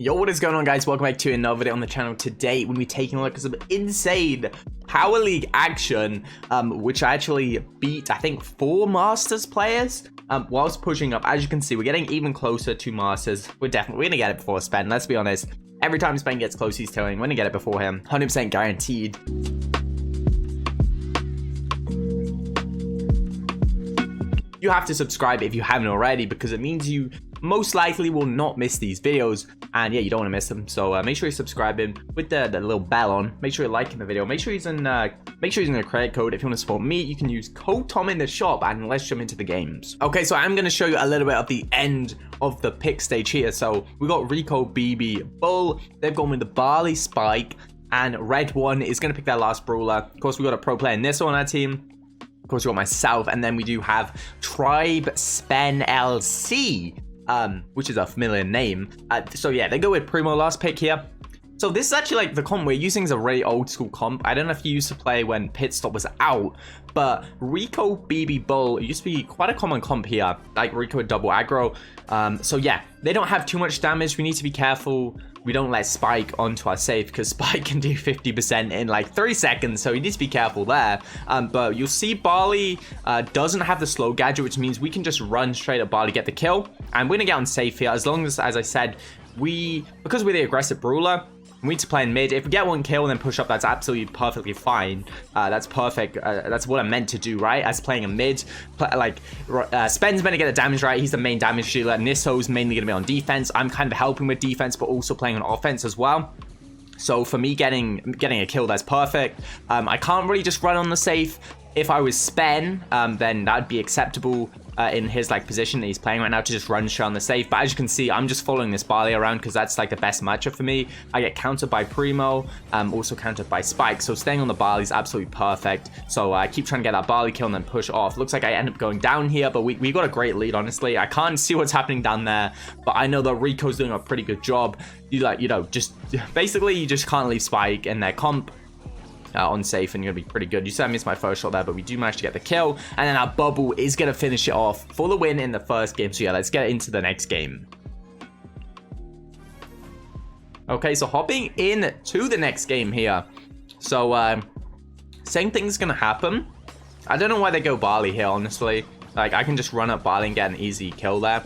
Yo, what is going on, guys? Welcome back to another video on the channel. Today we'll be taking a look at some insane Power League action, which I actually beat, I think, 4 Masters players whilst pushing up. As you can see, we're getting even closer to Masters. We're gonna get it before Spen. Let's be honest, every time Spen gets close, he's telling we're gonna get it before him. 100% guaranteed. You have to subscribe if you haven't already, because it means you most likely will not miss these videos, and yeah, you don't want to miss them. So make sure you're subscribing with the little bell on. Make sure you're liking the video. Make sure you're using a credit code. If you want to support me, you can use code Tom in the shop, and let's jump into the games. Okay, so I'm going to show you a little bit of the end of the pick stage here. So we got Rico, BB, Bull. They've gone with the Barley, Spike, and Red One is going to pick their last brawler. Of course, we got a pro player in this on our team. Of course, we got myself, and then we do have Tribe SpenLC, which is a familiar name. So yeah, they go with Primo last pick here. So this is actually like the comp we're using is a really old school comp. I don't know if you used to play when Pit Stop was out, but Rico, BB, Bull used to be quite a common comp here, like Rico with double aggro. So yeah, they don't have too much damage. We need to be careful we don't let Spike onto our safe, because Spike can do 50% in like 3 seconds, so you need to be careful there. But you'll see Barley doesn't have the slow gadget, which means we can just run straight at Barley, get the kill, and we're gonna get on safe here, as long as I said, because we're the aggressive brawler, we need to play in mid. If we get 1 kill and then push up, that's absolutely perfectly fine. That's perfect. That's what I'm meant to do, right? As playing a mid. Spen's meant to get the damage, right? He's the main damage dealer. Nisso's mainly going to be on defense. I'm kind of helping with defense, but also playing on offense as well. So for me, getting a kill, that's perfect. I can't really just run on the safe. If I was Spen, then that'd be acceptable in his like position that he's playing right now, to just run straight on the safe. But as you can see, I'm just following this Barley around because that's like the best matchup for me. I get countered by Primo, also countered by Spike. So staying on the Barley is absolutely perfect. So I keep trying to get that Barley kill and then push off. Looks like I end up going down here, but we got a great lead, honestly. I can't see what's happening down there, but I know that Rico's doing a pretty good job. Just basically you just can't leave Spike in their comp on safe, and you're gonna be pretty good. You said I missed my first shot there, but we do manage to get the kill, and then our bubble is gonna finish it off for the win in the first game. So yeah, let's get into the next game. Okay, so hopping in to the next game here. So same thing's gonna happen. I don't know why they go Barley here, honestly. Like, I can just run up Barley and get an easy kill there.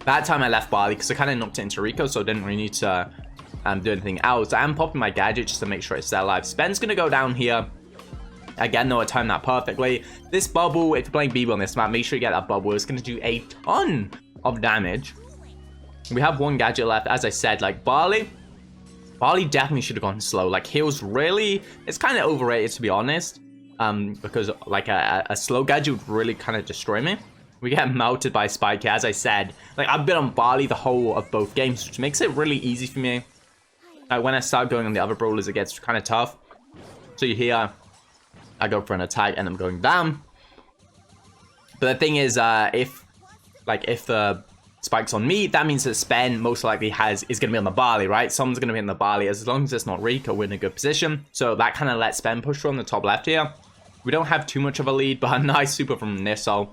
That time I left Barley because I kind of knocked it into Rico, so I didn't really need to do anything else. I am popping my gadget just to make sure it's still alive. Spen's gonna go down here. Again, though, I timed that perfectly. This bubble, if you're playing BB on this map, make sure you get that bubble. It's gonna do a ton of damage. We have 1 gadget left. As I said, like Barley definitely should have gone slow. Like, heals really, it's kind of overrated, to be honest, because like a slow gadget would really kind of destroy me. We get melted by Spike here. As I said, like, I've been on Barley the whole of both games, which makes it really easy for me. When I start going on the other brawlers, it gets kind of tough. So you hear I go for an attack and I'm going down. But the thing is, if the Spike's on me, that means that Spen most likely is going to be on the Barley, right? Someone's going to be on the Barley. As long as it's not Rico, we're in a good position. So that kind of lets Spen push through on the top left here. We don't have too much of a lead, but a nice super from Nisso.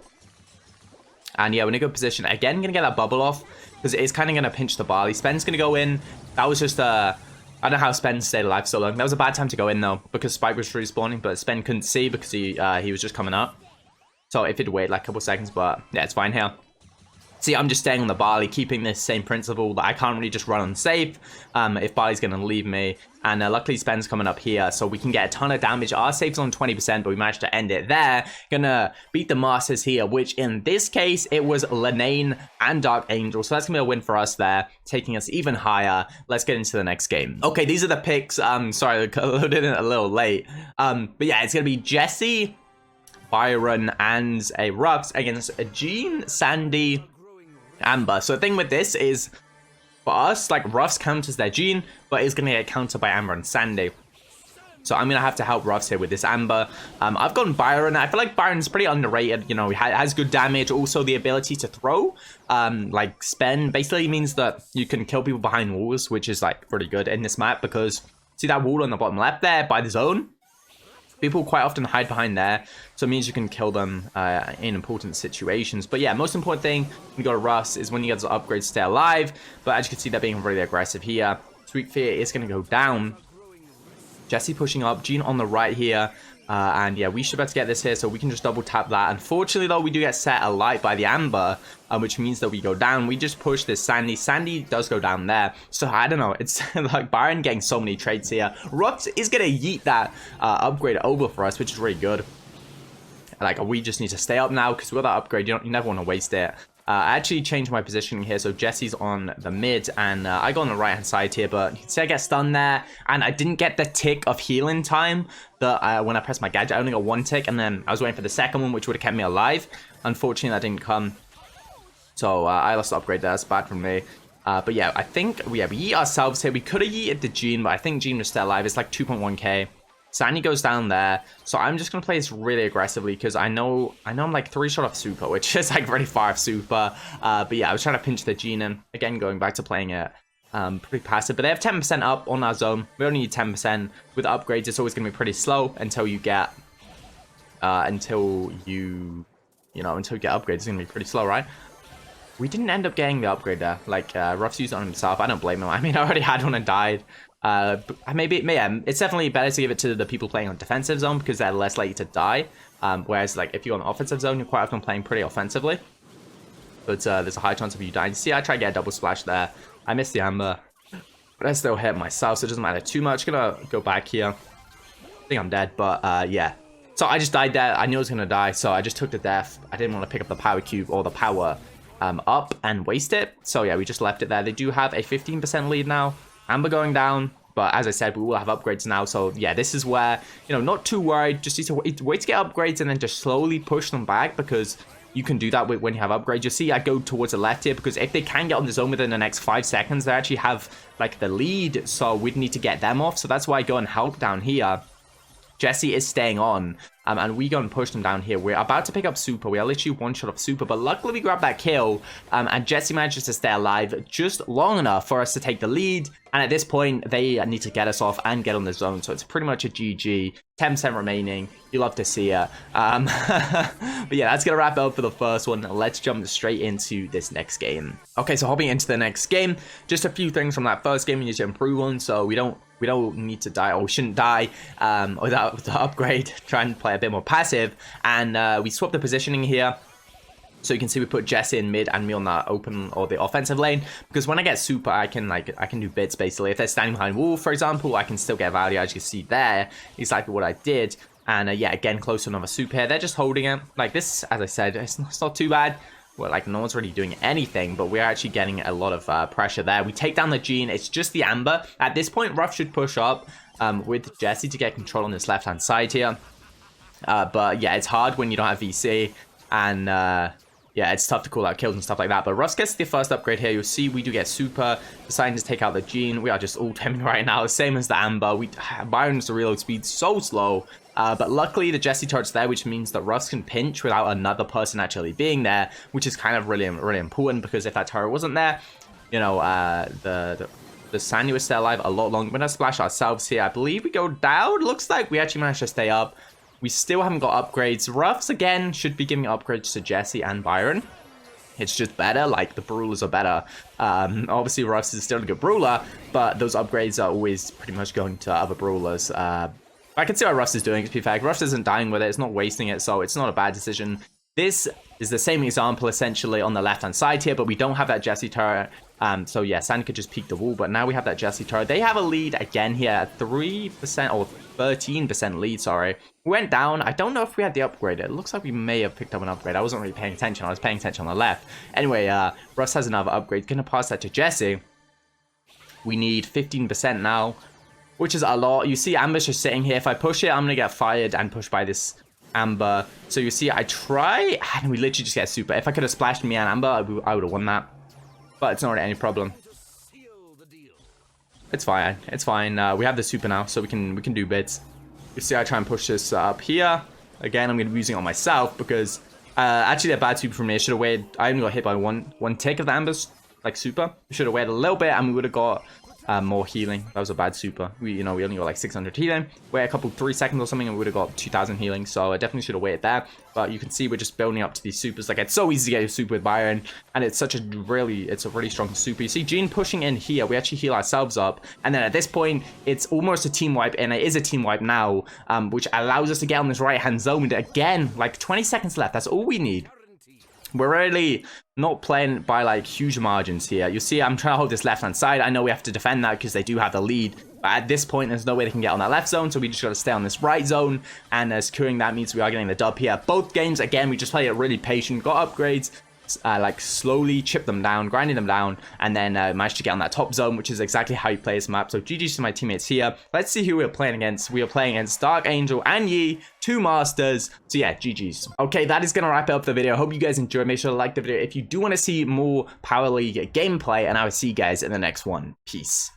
And yeah, we're in a good position. Again, gonna get that bubble off, because it is kind of gonna pinch the Barley. Spen's gonna go in. That was just I don't know how Spen stayed alive so long. That was a bad time to go in though, because Spike was respawning, but Spen couldn't see because he was just coming up. So if he'd wait like a couple seconds, but yeah, it's fine here. See, I'm just staying on the Barley, keeping this same principle that I can't really just run on safe if Barley's going to leave me. And luckily, Spen's coming up here, so we can get a ton of damage. Our safe's on 20%, but we managed to end it there. Gonna beat the Masters here, which in this case, it was Lenane and Dark Angel. So that's going to be a win for us there, taking us even higher. Let's get into the next game. Okay, these are the picks. Sorry, I loaded it a little late. But yeah, it's going to be Jesse, Byron, and a Rux against a Jean, Sandy, Amber. So the thing with this is, for us, like, Ruffs counters their Jean, but is going to get countered by Amber and Sandy. So I'm going to have to help Ruffs here with this Amber. I've gone Byron. I feel like Byron's pretty underrated. You know, he has good damage. Also, the ability to throw, like Spen, basically means that you can kill people behind walls, which is, like, pretty good in this map, because see that wall on the bottom left there by the zone? People quite often hide behind there, so it means you can kill them in important situations. But yeah, most important thing when you go to Russ is when you get the upgrades to stay alive. But as you can see, they're being really aggressive here. Sweet Fear is going to go down. Jesse pushing up, Gene on the right here. And yeah, we should be able to get this here, so we can just double tap that. Unfortunately, though, we do get set alight by the Amber, which means that we go down. We just push this Sandy. Sandy does go down there. So I don't know. It's like Byron getting so many trades here. Rups is going to yeet that upgrade over for us, which is really good. Like, we just need to stay up now, because with that upgrade, you never want to waste it. I actually changed my positioning here, so Jesse's on the mid, and I go on the right-hand side here, but you can see I get stunned there, and I didn't get the tick of healing time that when I pressed my gadget. I only got one tick, and then I was waiting for the second one, which would have kept me alive. Unfortunately, that didn't come, so I lost the upgrade there. That's bad from me. But yeah, I think we yeet ourselves here. We could have yeeted the Gene, but I think Gene was still alive. It's like 2.1k. Sandy goes down there, so I'm just gonna play this really aggressively because I know I'm like 3 shot off super, which is like really far off super. But yeah, I was trying to pinch the Gene in. Again, going back to playing it pretty passive, but they have 10% up on our zone. We only need 10%. With upgrades, it's always gonna be pretty slow until you get until you get upgrades. It's gonna be pretty slow, right? We didn't end up getting the upgrade there. Like Ruff's used it on himself. I don't blame him. I mean, I already had one and died. Maybe it's definitely better to give it to the people playing on defensive zone because they're less likely to die. Whereas like if you're on offensive zone, you're quite often playing pretty offensively. But there's a high chance of you dying. See, I tried to get a double splash there. I missed the Amber, but I still hit myself, so it doesn't matter too much. Gonna go back here. I think I'm dead, but yeah. So I just died there. I knew I was gonna die, so I just took the death. I didn't want to pick up the power cube or the power up and waste it. So yeah, we just left it there. They do have a 15% lead now. Amber going down, but as I said, we will have upgrades now. So yeah, this is where, not too worried. Just need to wait to get upgrades and then just slowly push them back, because you can do that when you have upgrades. You see, I go towards the left here because if they can get on the zone within the next 5 seconds, they actually have like the lead. So we'd need to get them off. So that's why I go and help down here. Jesse is staying on, and we go and push them down here. We're about to pick up super. We are literally 1 shot of super, but luckily we grabbed that kill, and Jesse manages to stay alive just long enough for us to take the lead. And at this point, they need to get us off and get on the zone. So it's pretty much a GG. 10% remaining. You love to see it. But yeah, that's going to wrap it up for the first one. Let's jump straight into this next game. Okay, so hopping into the next game. Just a few things from that first game we need to improve on. So we don't need to die, or we shouldn't die without the upgrade. Try and play a bit more passive. And we swap the positioning here. So you can see we put Jesse in mid and me on that open or the offensive lane, because when I get super, I can do bits basically. If they're standing behind wall, for example, I can still get value. As you can see there, exactly what I did. And yeah, again, close to another super here. They're just holding it. Like this, as I said, it's not too bad. Well, like no one's really doing anything, but we're actually getting a lot of pressure there. We take down the Gene. It's just the Amber. At this point, Ruff should push up with Jesse to get control on this left-hand side here. But yeah, it's hard when you don't have VC. And yeah, it's tough to call out kills and stuff like that. But Russ gets the first upgrade here. You'll see we do get super. Deciding to take out the Gene. We are just ult-hemming right now. Same as the Amber. Byron's reload speed so slow. But luckily the Jesse turret's there, which means that Russ can pinch without another person actually being there, which is kind of really important, because if that turret wasn't there, the Sandy was still alive a lot longer. We're gonna splash ourselves here. I believe we go down. Looks like we actually managed to stay up. We still haven't got upgrades. Ruffs, again, should be giving upgrades to Jesse and Byron. It's just better. Like, the Brawlers are better. Obviously, Ruffs is still a good Brawler, but those upgrades are always pretty much going to other Brawlers. I can see what Ruffs is doing, to be fair. Ruffs isn't dying with it. It's not wasting it, so it's not a bad decision. This is the same example, essentially, on the left-hand side here, but we don't have that Jesse turret. So yeah, Sandy could just peek the wall, but now we have that Jesse turret. They have a lead again here at 3% or 13% lead, sorry. We went down. I don't know if we had the upgrade. It looks like we may have picked up an upgrade. I wasn't really paying attention. I was paying attention on the left. Anyway, Russ has another upgrade. Gonna pass that to Jesse. We need 15% now, which is a lot. You see Amber's just sitting here. If I push it, I'm gonna get fired and pushed by this Amber. So you see, I try, and we literally just get super. If I could have splashed me and Amber, I would have won that. But it's not any problem. It's fine. It's fine. We have the super now, so we can do bits. You see, I try and push this up here. Again, I'm going to be using it on myself because actually a bad super from me. I should have waited. I only got hit by one tick of the Amber's like super. We should have waited a little bit, and we would have got more healing. That was a bad super. We only got like 600 healing. Wait a couple 3 seconds or something and we would have got 2000 healing. So I definitely should have waited there. But you can see we're just building up to these supers. Like, it's so easy to get a super with Byron, and it's a really strong super. You see Gene pushing in here. We actually heal ourselves up, and then at this point it's almost a team wipe, and it is a team wipe now, which allows us to get on this right hand zone. Again, like 20 seconds left. That's all we need. We're really not playing by like huge margins here. You see, I'm trying to hold this left hand side. I know we have to defend that because they do have the lead. But at this point, there's no way they can get on that left zone. So we just got to stay on this right zone. And securing that means we are getting the dub here. Both games, again, we just played it really patient. Got upgrades. Like slowly chip them down, grinding them down, and then managed to get on that top zone, which is exactly how you play this map. So GG's to my teammates here. Let's see who we're playing against. We are playing against Dark Angel and Yi, 2 masters. So yeah, GG's. Okay, that is gonna wrap up the video. I hope you guys enjoyed. Make sure to like the video if you do want to see more Power League gameplay, and I will see you guys in the next one. Peace.